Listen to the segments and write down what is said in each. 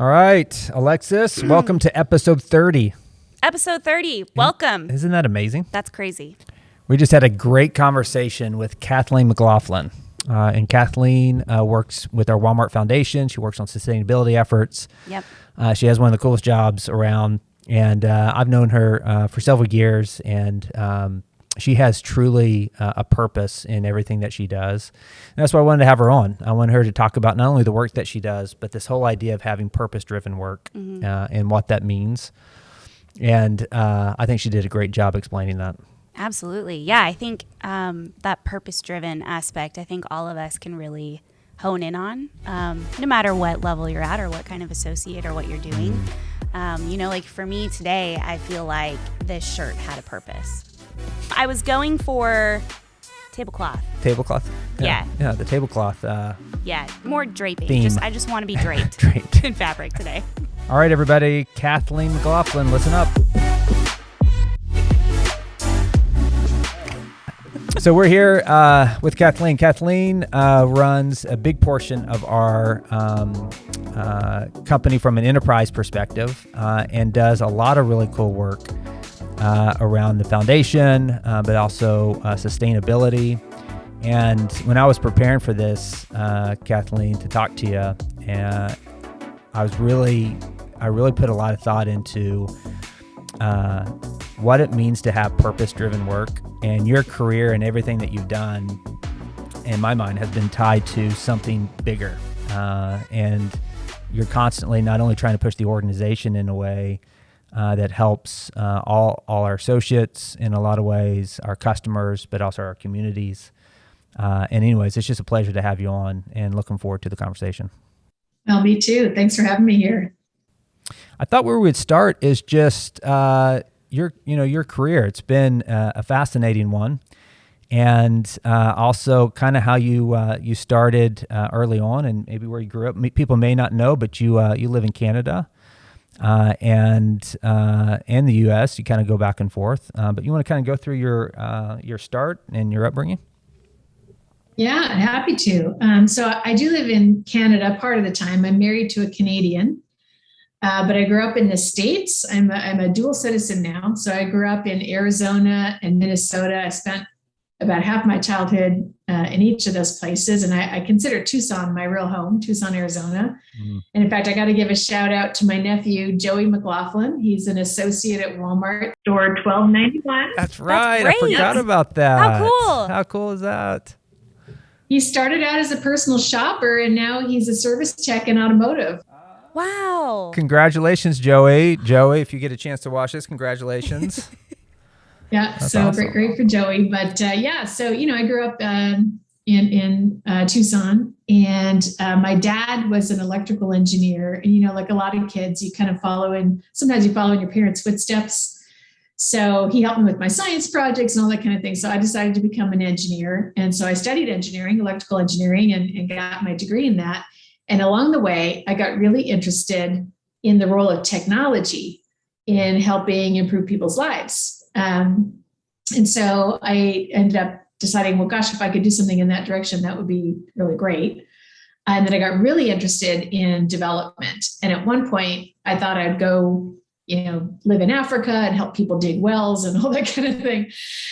All right, Alexis, welcome to episode 30. Episode 30. Welcome. Isn't that amazing? That's crazy. We just had a great conversation with Kathleen McLaughlin. And Kathleen works with our Walmart Foundation. She works on sustainability efforts. Yep. She has one of the coolest jobs around. And I've known her for several years, and she has truly a purpose in everything that she does. And that's why I wanted to have her on. I wanted her to talk about not only the work that she does, but this whole idea of having purpose-driven work and what that means. And I think she did a great job explaining that. Absolutely. Yeah, I think that purpose-driven aspect, I think all of us can really hone in on, no matter what level you're at or what kind of associate or what you're doing. Like for me today, I feel like this shirt had a purpose. I was going for tablecloth. Tablecloth? Yeah. Yeah, the tablecloth. Yeah, more draping. Theme. I just want to be draped, Draped in fabric today. All right, everybody. Kathleen McLaughlin, listen up. So we're here with Kathleen. Kathleen runs a big portion of our company from an enterprise perspective and does a lot of really cool work around the foundation, but also sustainability. And when I was preparing for this, Kathleen, to talk to you, I really put a lot of thought into what it means to have purpose-driven work. And your career and everything that you've done, in my mind, has been tied to something bigger. And you're constantly not only trying to push the organization in a way that helps all our associates in a lot of ways, our customers, but also our communities. And anyways, it's just a pleasure to have you on and looking forward to the conversation. Well, me too. Thanks for having me here. I thought where we would start is just your career. It's been a fascinating one, and also kind of how you started early on, and maybe where you grew up. People may not know, but you live in Canada and the U.S. You kind of go back and forth, but you want to kind of go through your start and your upbringing. Yeah, happy to. So I do live in Canada part of the time. I'm married to a Canadian. But I grew up in the States. I'm a dual citizen now. So I grew up in Arizona and Minnesota. I spent about half my childhood in each of those places. And I consider Tucson my real home, Tucson, Arizona. Mm-hmm. And in fact, I got to give a shout out to my nephew, Joey McLaughlin. He's an associate at Walmart, store 1291. That's right. That's I forgot about that. How cool. How cool is that? He started out as a personal shopper, and now he's a service tech in automotive. Wow. Congratulations, Joey. Joey, if you get a chance to watch this, congratulations. Yeah, that's so awesome. Great for Joey. But so, I grew up in Tucson, and my dad was an electrical engineer. And, like a lot of kids, you kind of sometimes you follow in your parents' footsteps. So he helped me with my science projects and all that kind of thing. So I decided to become an engineer. And so I studied engineering, electrical engineering, and got my degree in that. And along the way, I got really interested in the role of technology in helping improve people's lives. And so I ended up deciding, well, gosh, if I could do something in that direction, that would be really great. And then I got really interested in development. And at one point, I thought I'd go, live in Africa and help people dig wells and all that kind of thing.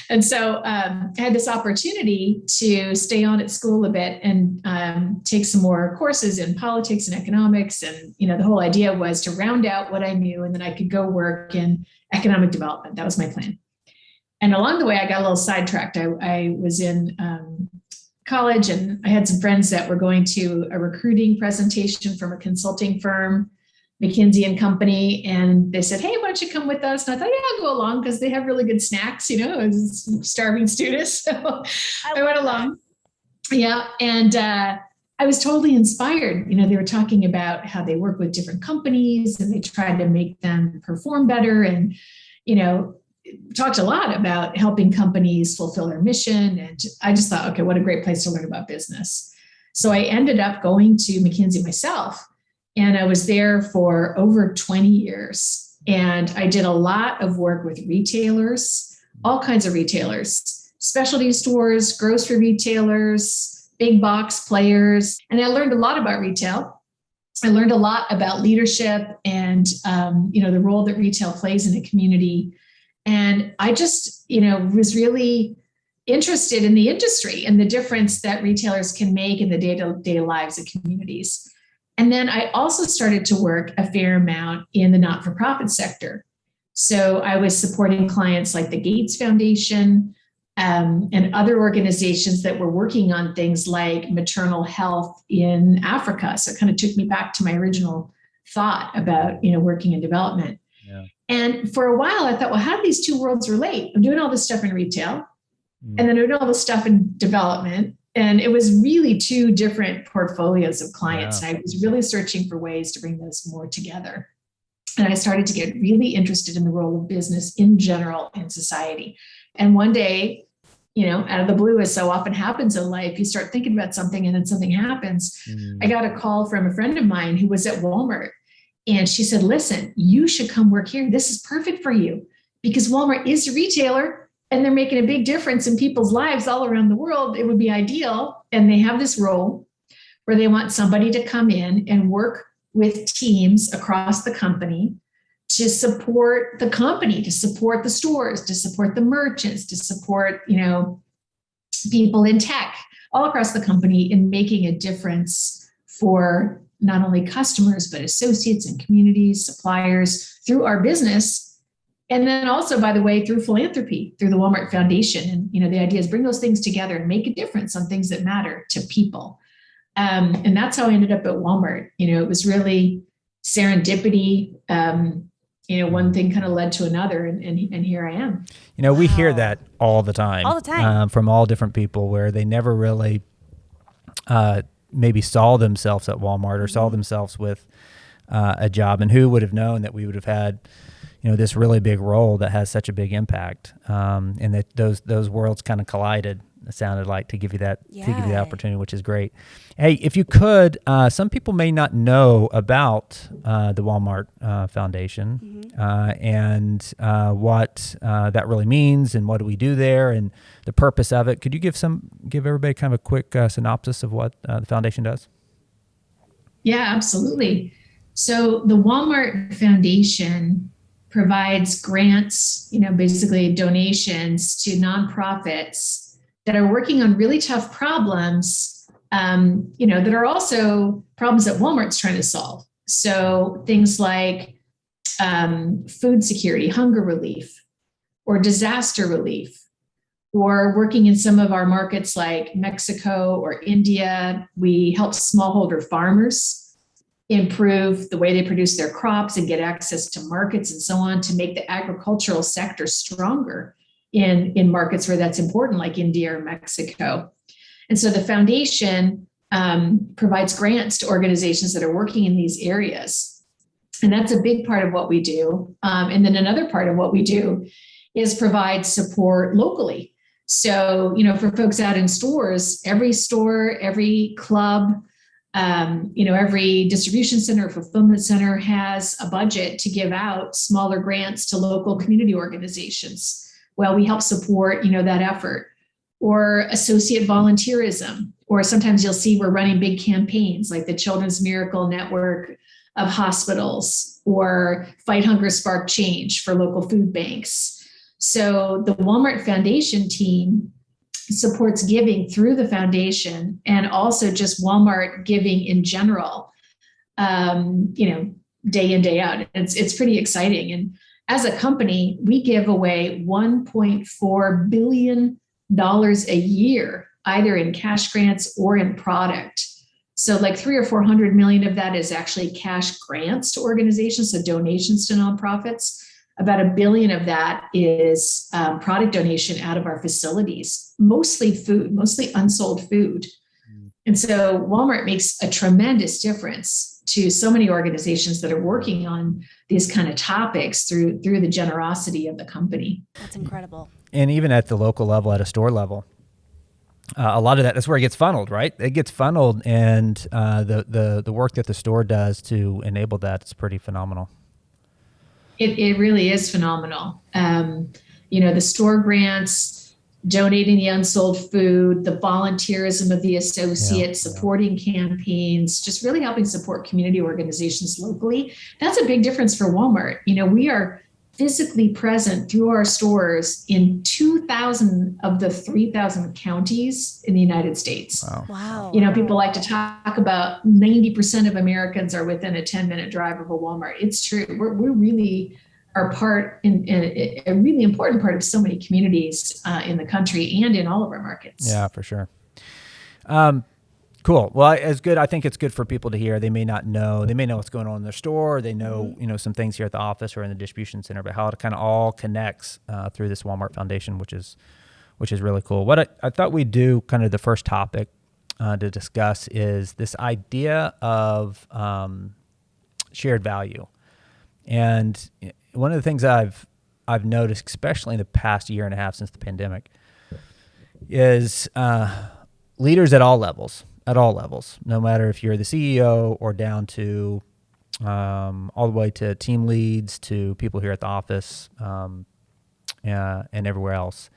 And so I had this opportunity to stay on at school a bit and take some more courses in politics and economics. And, the whole idea was to round out what I knew, and then I could go work in economic development. That was my plan. And along the way, I got a little sidetracked. I was in college, and I had some friends that were going to a recruiting presentation from a consulting firm, McKinsey & Company, and they said, hey, why don't you come with us? And I thought, yeah, I'll go along because they have really good snacks, I was a starving student. So I went along. Yeah. And I was totally inspired. They were talking about how they work with different companies and they try to make them perform better. And, talked a lot about helping companies fulfill their mission. And I just thought, okay, what a great place to learn about business. So I ended up going to McKinsey myself. And I was there for over 20 years. And I did a lot of work with retailers, all kinds of retailers, specialty stores, grocery retailers, big box players. And I learned a lot about retail. I learned a lot about leadership and, the role that retail plays in a community. And I just, was really interested in the industry and the difference that retailers can make in the day-to-day lives of communities. And then I also started to work a fair amount in the not-for-profit sector. So I was supporting clients like the Gates Foundation, and other organizations that were working on things like maternal health in Africa. So it kind of took me back to my original thought about, working in development. Yeah. And for a while I thought, well, how do these two worlds relate? I'm doing all this stuff in retail and then I'm doing all this stuff in development. And it was really two different portfolios of clients. Yeah. And I was really searching for ways to bring those more together. And I started to get really interested in the role of business in general in society. And one day, out of the blue, as so often happens in life, you start thinking about something and then something happens. I got a call from a friend of mine who was at Walmart, and she said, listen, you should come work here. This is perfect for you because Walmart is a retailer and they're making a big difference in people's lives all around the world. It would be ideal. And they have this role where they want somebody to come in and work with teams across the company to support the company, to support the stores, to support the merchants, to support, people in tech all across the company in making a difference for not only customers, but associates and communities, suppliers through our business. And then also, by the way, through philanthropy, through the Walmart Foundation. And, the idea is bring those things together and make a difference on things that matter to people. And that's how I ended up at Walmart. It was really serendipity. One thing kind of led to another, and here I am. We hear that all the time, from all different people, where they never really maybe saw themselves at Walmart or saw themselves with a job. And who would have known that we would have had, this really big role that has such a big impact, and that those worlds kind of collided. It sounded like to give you that opportunity, which is great. Hey, if you could, some people may not know about the Walmart Foundation and what that really means and what do we do there and the purpose of it. Could you give everybody kind of a quick synopsis of what the foundation does? Yeah, absolutely. So the Walmart Foundation provides grants, basically donations to nonprofits that are working on really tough problems, that are also problems that Walmart's trying to solve. So things like food security, hunger relief, or disaster relief, or working in some of our markets like Mexico or India. We help smallholder farmers improve the way they produce their crops and get access to markets and so on to make the agricultural sector stronger in markets where that's important, like India or Mexico. And so the foundation provides grants to organizations that are working in these areas. And that's a big part of what we do. And then another part of what we do is provide support locally. So, for folks out in stores, every store, every club, every distribution center or fulfillment center has a budget to give out smaller grants to local community organizations. Well, we help support, that effort, or associate volunteerism, or sometimes you'll see we're running big campaigns like the Children's Miracle Network of Hospitals or Fight Hunger, Spark Change for local food banks. So the Walmart Foundation team supports giving through the foundation and also just Walmart giving in general, day in, day out. It's pretty exciting. And as a company, we give away $1.4 billion a year, either in cash grants or in product. So like 300 or 400 million of that is actually cash grants to organizations, so donations to nonprofits. About $1 billion of that is product donation out of our facilities, mostly food, mostly unsold food. And so Walmart makes a tremendous difference to so many organizations that are working on these kind of topics through the generosity of the company. That's incredible. And even at the local level, at a store level, a lot of that's where it gets funneled, right? It gets funneled, and the work that the store does to enable that is pretty phenomenal. It really is phenomenal. The store grants donating the unsold food, the volunteerism of the associates, supporting campaigns, just really helping support community organizations locally. That's a big difference for Walmart. We are physically present through our stores in 2,000 of the 3,000 counties in the United States. Wow. People like to talk about 90% of Americans are within a 10-minute drive of a Walmart. It's true. We're really are part in a really important part of so many communities in the country and in all of our markets. Yeah, for sure. Cool. Well, it's good. I think it's good for people to hear. They may not know. They may know what's going on in their store. They know, some things here at the office or in the distribution center, but how it kind of all connects through this Walmart Foundation, which is really cool. What I thought we'd do, kind of the first topic to discuss, is this idea of shared value. And one of the things I've noticed, especially in the past year and a half since the pandemic, is leaders at all levels, no matter if you're the CEO or down to all the way to team leads, to people here at the office and everywhere else.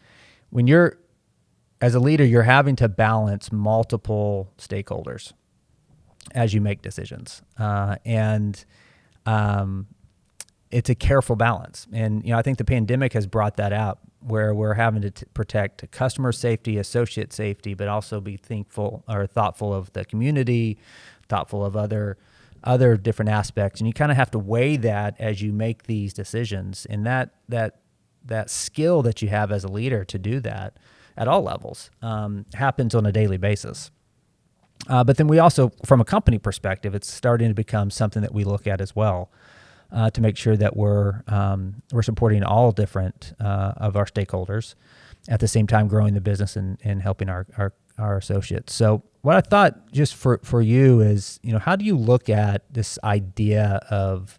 When you're, as a leader, you're having to balance multiple stakeholders as you make decisions. It's a careful balance. And, I think the pandemic has brought that out, where we're having to protect customer safety, associate safety, but also be thoughtful of the community, thoughtful of other different aspects. And you kind of have to weigh that as you make these decisions. And that skill that you have as a leader to do that at all levels happens on a daily basis. But then we also, from a company perspective, it's starting to become something that we look at as well. To make sure that we're supporting all different of our stakeholders, at the same time growing the business and helping our associates. So what I thought just for you is, how do you look at this idea of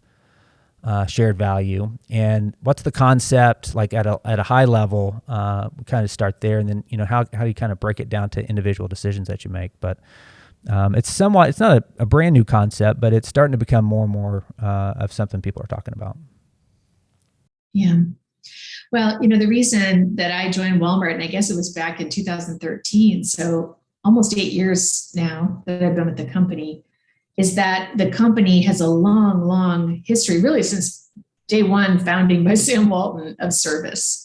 shared value, and what's the concept like at a high level? We kind of start there, and then how do you kind of break it down to individual decisions that you make? But it's not a brand new concept, but it's starting to become more and more of something people are talking about. Yeah. Well, the reason that I joined Walmart, and I guess it was back in 2013, so almost 8 years now that I've been with the company, is that the company has a long, long history, really since day one, founding by Sam Walton, of service.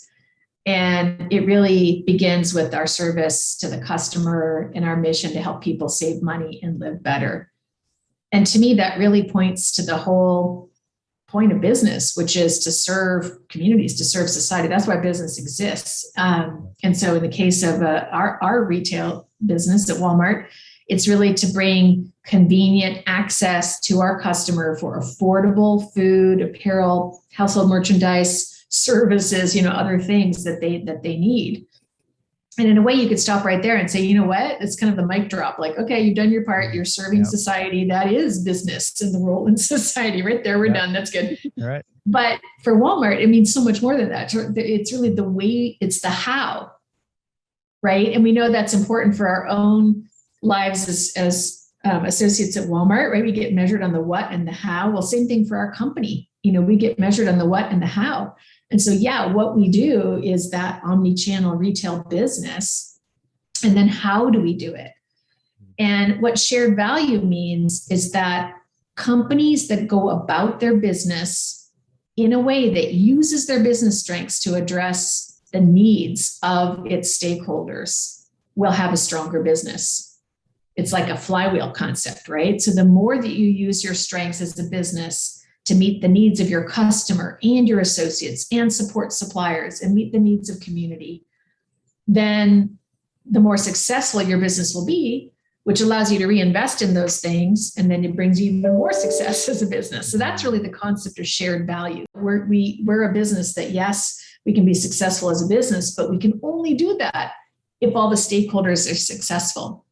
And it really begins with our service to the customer and our mission to help people save money and live better. And to me, that really points to the whole point of business, which is to serve communities, to serve society. That's why business exists. And so in the case of our retail business at Walmart, it's really to bring convenient access to our customer for affordable food, apparel, household merchandise, services, other things that they need. And in a way, you could stop right there and say, what? It's kind of the mic drop. Like, okay, you've done your part. You're serving society. That is business and the role in society. Right there, we're done. That's good. All right. But for Walmart, it means so much more than that. It's really the way, it's the how, right? And we know that's important for our own lives as associates at Walmart, right? We get measured on the what and the how. Well, same thing for our company. We get measured on the what and the how. And so, what we do is that omni-channel retail business. And then how do we do it? And what shared value means is that companies that go about their business in a way that uses their business strengths to address the needs of its stakeholders will have a stronger business. It's like a flywheel concept, right? So the more that you use your strengths as a business to meet the needs of your customer and your associates and support suppliers and meet the needs of community, then the more successful your business will be, which allows you to reinvest in those things. And then it brings you even more success as a business. So that's really the concept of shared value. We're a business that, yes, we can be successful as a business, but we can only do that if all the stakeholders are successful.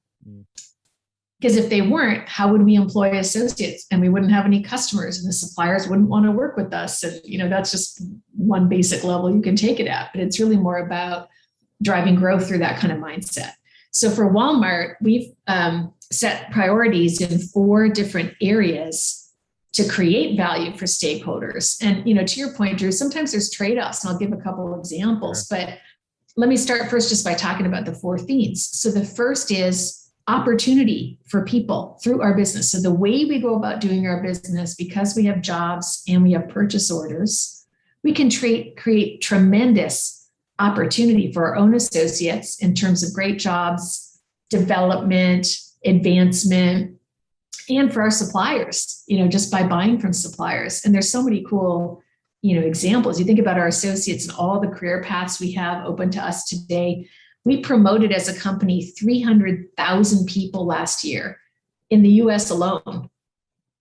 Because if they weren't, how would we employ associates? And we wouldn't have any customers, and the suppliers wouldn't want to work with us. And, that's just one basic level you can take it at. But it's really more about driving growth through that kind of mindset. So for Walmart, we've set priorities in 4 different areas to create value for stakeholders. And, to your point, Drew, sometimes there's trade-offs, and I'll give a couple of examples. Sure. But let me start first just by talking about the 4 themes. So the first is opportunity for people through our business. So the way we go about doing our business, because we have jobs and we have purchase orders, we can create tremendous opportunity for our own associates in terms of great jobs, development, advancement, and for our suppliers, just by buying from suppliers. And there's so many cool, examples. You think about our associates and all the career paths we have open to us today. We promoted as a company 300,000 people last year in the US alone.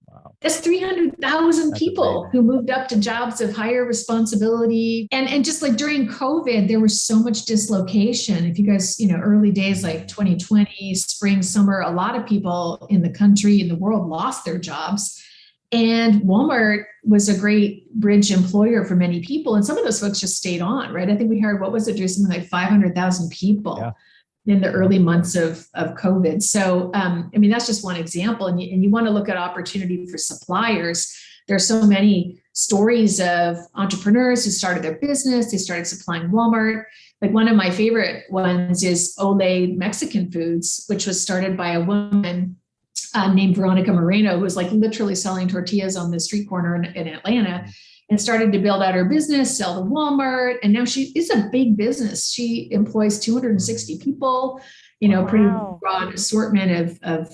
Wow. That's 300,000 people amazing. Who moved up to jobs of higher responsibility. And just like during COVID, there was so much dislocation. If you guys, early days like 2020, spring, summer, a lot of people in the country, in the world lost their jobs. And Walmart was a great bridge employer for many people. And some of those folks just stayed on, right? I think we heard, Drew, something like 500,000 people in the early months of COVID. So, that's just one example. And you want to look at opportunity for suppliers. There are so many stories of entrepreneurs who started their business. They started supplying Walmart. Like one of my favorite ones is Ole Mexican Foods, which was started by a woman named Veronica Moreno, who was like literally selling tortillas on the street corner in Atlanta, and started to build out her business, sell to Walmart. And now she is a big business. She employs 260 people, pretty broad assortment of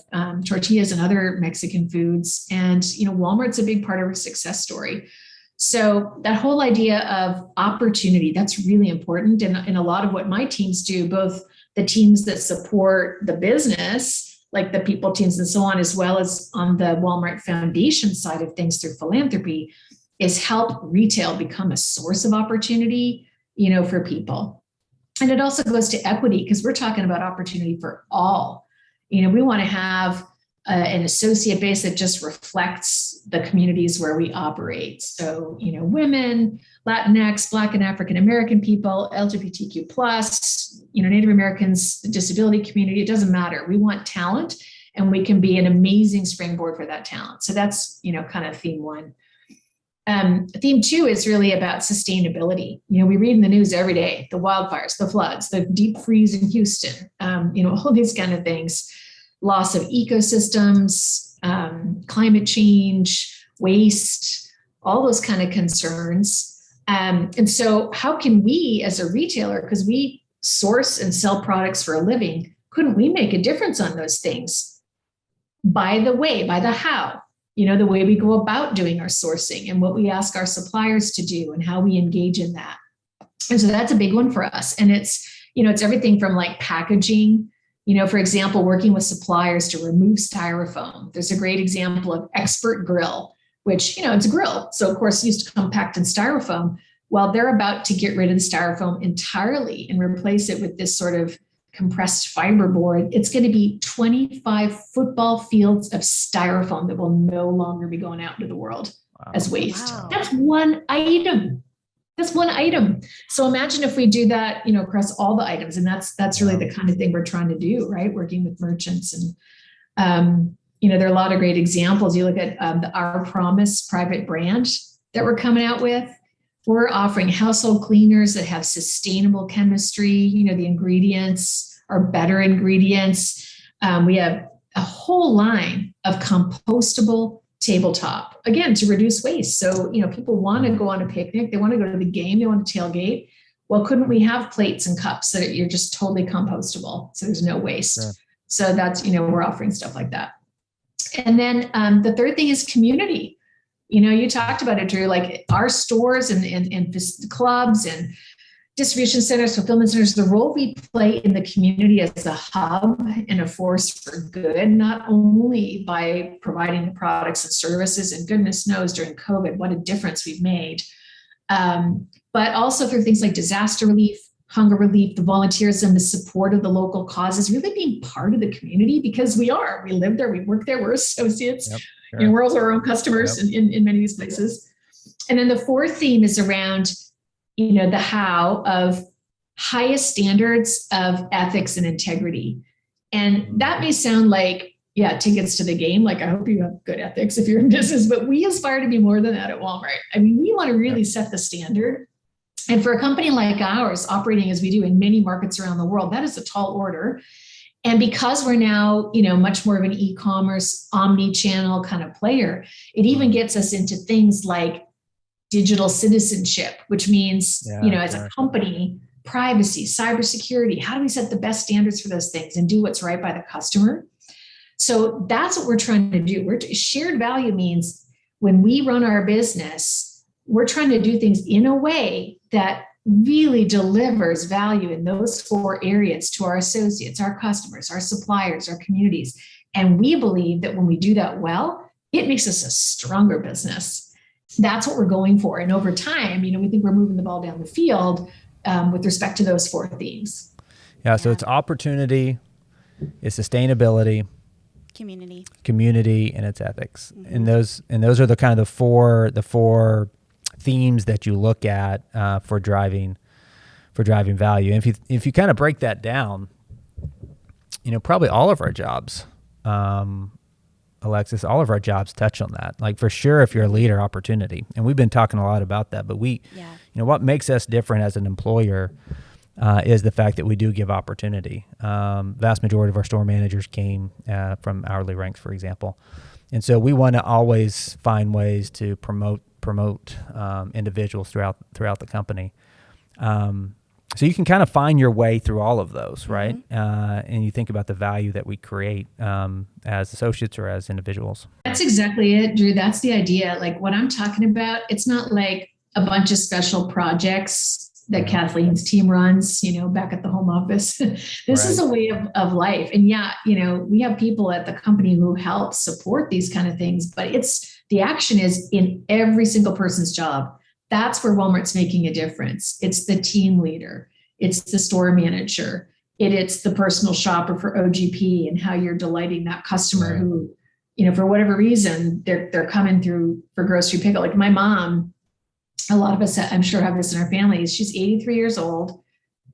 tortillas and other Mexican foods. And, Walmart's a big part of her success story. So that whole idea of opportunity, that's really important. And a lot of what my teams do, both the teams that support the business, like the people teams and so on, as well as on the Walmart Foundation side of things through philanthropy, is help retail become a source of opportunity, for people. And it also goes to equity, because we're talking about opportunity for all. We want to have an associate base that just reflects the communities where we operate. So, women, Latinx, Black and African American people, LGBTQ+, Native Americans, the disability community, it doesn't matter. We want talent, and we can be an amazing springboard for that talent. So that's, kind of theme 1. Theme 2 is really about sustainability. We read in the news every day, the wildfires, the floods, the deep freeze in Houston, all these kind of things, loss of ecosystems, climate change, waste, all those kind of concerns. And so how can we as a retailer, because we source and sell products for a living, couldn't we make a difference on those things? By the how, the way we go about doing our sourcing and what we ask our suppliers to do and how we engage in that. And so that's a big one for us. And it's everything from like packaging, for example, working with suppliers to remove styrofoam. There's a great example of Expert Grill, which, it's a grill. So of course used to come packed in styrofoam. Well, they're about to get rid of the styrofoam entirely and replace it with this sort of compressed fiberboard. It's going to be 25 football fields of styrofoam that will no longer be going out into the world as waste. Wow. That's one item. So imagine if we do that, across all the items. And that's really the kind of thing we're trying to do, right? Working with merchants. And, there are a lot of great examples. You look at the Our Promise private brand that we're coming out with. We're offering household cleaners that have sustainable chemistry. The ingredients are better ingredients. We have a whole line of compostable tabletop, again, to reduce waste. So, people want to go on a picnic. They want to go to the game. They want to tailgate. Well, couldn't we have plates and cups that you're just totally compostable? So there's no waste. Sure. So that's, we're offering stuff like that. And then the third thing is community. You talked about it, Drew, like our stores and clubs and distribution centers, fulfillment centers, the role we play in the community as a hub and a force for good, not only by providing the products and services, and goodness knows during COVID, what a difference we've made, but also through things like disaster relief, hunger relief, the volunteerism, the support of the local causes, really being part of the community, because we live there, we work there, we're associates. Yep. Sure. We're also our own customers in many of these places. And then the fourth theme is around, the how of highest standards of ethics and integrity. And that may sound like, tickets to the game. Like, I hope you have good ethics if you're in business, but we aspire to be more than that at Walmart. I mean, we want to really set the standard And for a company like ours, operating as we do in many markets around the world, that is a tall order. And because we're now, much more of an e-commerce, omni-channel kind of player, it even gets us into things like digital citizenship, which means, as a company, privacy, cybersecurity, how do we set the best standards for those things and do what's right by the customer? So that's what we're trying to do. Shared value means when we run our business, we're trying to do things in a way that really delivers value in those 4 areas to our associates, our customers, our suppliers, our communities. And we believe that when we do that well, it makes us a stronger business. That's what we're going for. And over time, we think we're moving the ball down the field with respect to those 4 themes. Yeah. So it's opportunity, it's sustainability, community, and it's ethics. Mm-hmm. And those are the kind of the four themes that you look at for driving value. And if you kind of break that down, probably all of our jobs, Alexis, all of our jobs touch on that. Like for sure, if you're a leader, opportunity. And we've been talking a lot about that, but what makes us different as an employer is the fact that we do give opportunity. Vast majority of our store managers came from hourly ranks, for example. And so we want to always find ways to promote individuals throughout the company. So you can kind of find your way through all of those, right? Mm-hmm. And you think about the value that we create as associates or as individuals. That's exactly it, Drew. That's the idea. Like what I'm talking about, it's not like a bunch of special projects that Kathleen's team runs, back at the home office. This is a way of life. And we have people at the company who help support these kind of things, but the action is in every single person's job. That's where Walmart's making a difference. It's the team leader. It's the store manager. It's the personal shopper for OGP and how you're delighting that customer who, for whatever reason, they're coming through for grocery pickup. Like my mom, a lot of us, I'm sure, have this in our families. She's 83 years old.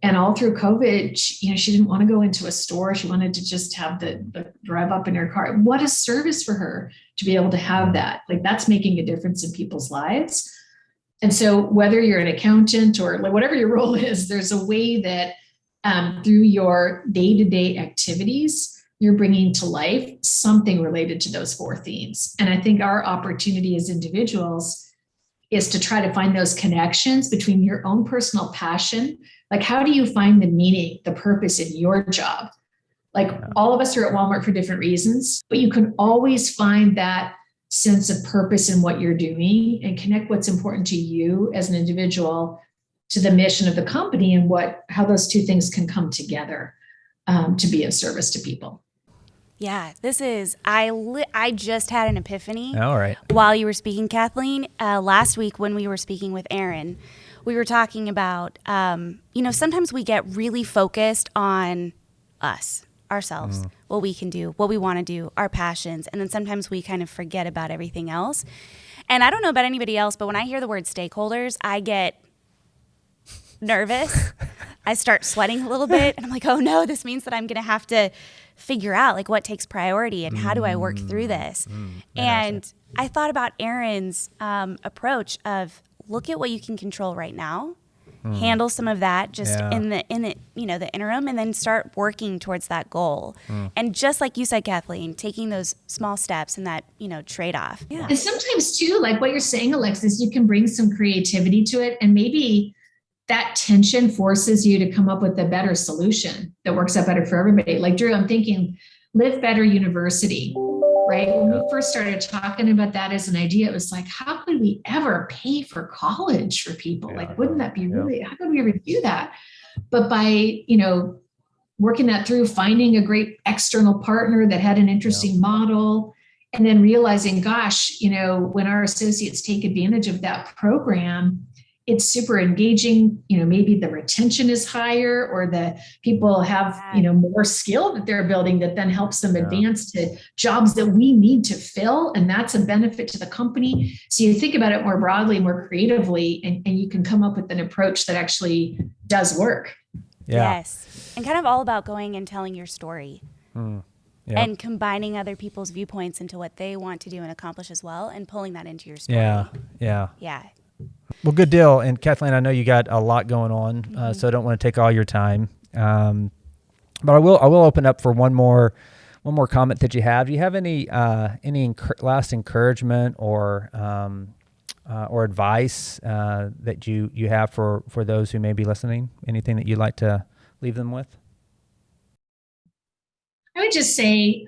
And all through COVID, she didn't want to go into a store. She wanted to just have the drive up in her car. What a service for her to be able to have that. Like that's making a difference in people's lives. And so whether you're an accountant or like whatever your role is, there's a way that through your day-to-day activities, you're bringing to life something related to those 4 themes. And I think our opportunity as individuals is to try to find those connections between your own personal passion. Like, how do you find the meaning, the purpose in your job? Like all of us are at Walmart for different reasons, but you can always find that sense of purpose in what you're doing and connect what's important to you as an individual to the mission of the company and how those 2 things can come together to be of service to people. Yeah, I just had an epiphany. All right. While you were speaking, Kathleen. Last week when we were speaking with Aaron, we were talking about, sometimes we get really focused on ourselves, what we can do, what we want to do, our passions. And then sometimes we kind of forget about everything else. And I don't know about anybody else, but when I hear the word stakeholders, I get nervous. I start sweating a little bit and I'm like, oh no, this means that I'm going to have to figure out like what takes priority and how do I work through this? And I thought about Aaron's approach of look at what you can control right now, handle some of that just in the interim, and then start working towards that goal. And just like you said, Kathleen, taking those small steps and that, trade-off. Yeah. And sometimes too, like what you're saying, Alexis, you can bring some creativity to it, and maybe that tension forces you to come up with a better solution that works out better for everybody. Like Drew, I'm thinking Live Better University, right? When we first started talking about that as an idea, it was like, how could we ever pay for college for people? Like, wouldn't that be really, how could we ever do that? But by, working that through, finding a great external partner that had an interesting model, and then realizing, gosh, when our associates take advantage of that program, it's super engaging, maybe the retention is higher or the people have, more skill that they're building that then helps them advance to jobs that we need to fill. And that's a benefit to the company. So you think about it more broadly, more creatively, and you can come up with an approach that actually does work. Yeah. Yes. And kind of all about going and telling your story and combining other people's viewpoints into what they want to do and accomplish as well and pulling that into your story. Yeah. Yeah. Well, good deal. And Kathleen, I know you got a lot going on, so I don't want to take all your time. But I will open up for one more comment that you have. Do you have any last encouragement or advice that you have for those who may be listening? Anything that you'd like to leave them with? I would just say,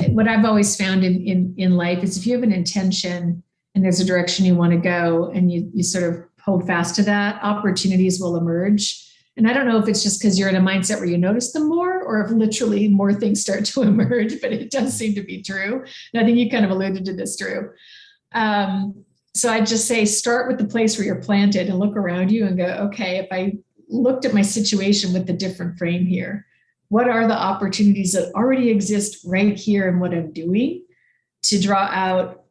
what I've always found in life is if you have an intention and there's a direction you want to go and you sort of hold fast to that, opportunities will emerge. And I don't know if it's just because you're in a mindset where you notice them more or if literally more things start to emerge, but it does seem to be true. And I think you kind of alluded to this, Drew. So I'd just say start with the place where you're planted and look around you and go, okay, if I looked at my situation with a different frame here, what are the opportunities that already exist right here in what I'm doing to draw out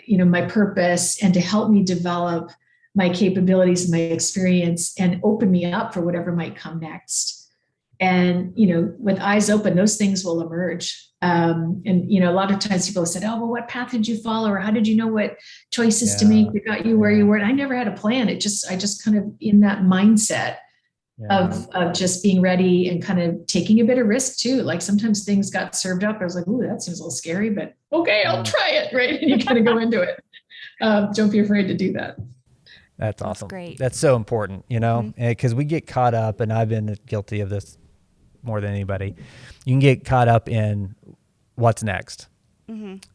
my purpose and to help me develop my capabilities and my experience and open me up for whatever might come next. And, with eyes open, those things will emerge. And a lot of times people have said, oh, well, what path did you follow? Or how did you know what choices to make that got you where you were? And I never had a plan. I just kind of in that mindset of just being ready and kind of taking a bit of risk too. Like sometimes things got served up. I was like, ooh, that seems a little scary, but okay, I'll try it. Right. And you kind of go into it. Don't be afraid to do that. That's awesome. That's great. That's so important, because we get caught up, and I've been guilty of this more than anybody. You can get caught up in what's next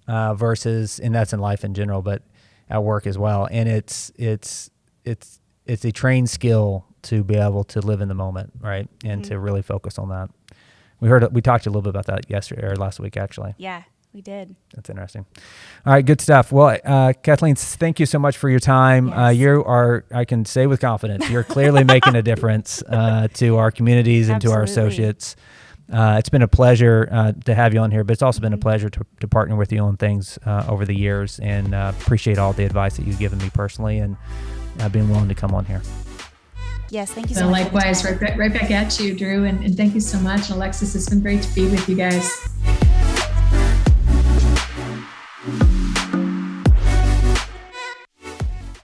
versus, and that's in life in general, but at work as well. And it's a trained skill to be able to live in the moment, right? And to really focus on that. We talked a little bit about that yesterday or last week, actually. Yeah, we did. That's interesting. All right, good stuff. Well, Kathleen, thank you so much for your time. Yes. You are, I can say with confidence, you're clearly making a difference to our communities and to our associates. It's been a pleasure to have you on here, but it's also been a pleasure to partner with you on things over the years, and appreciate all the advice that you've given me personally and being willing to come on here. Yes, thank you so much. Likewise, right back at you, Drew, and thank you so much. Alexis, it's been great to be with you guys.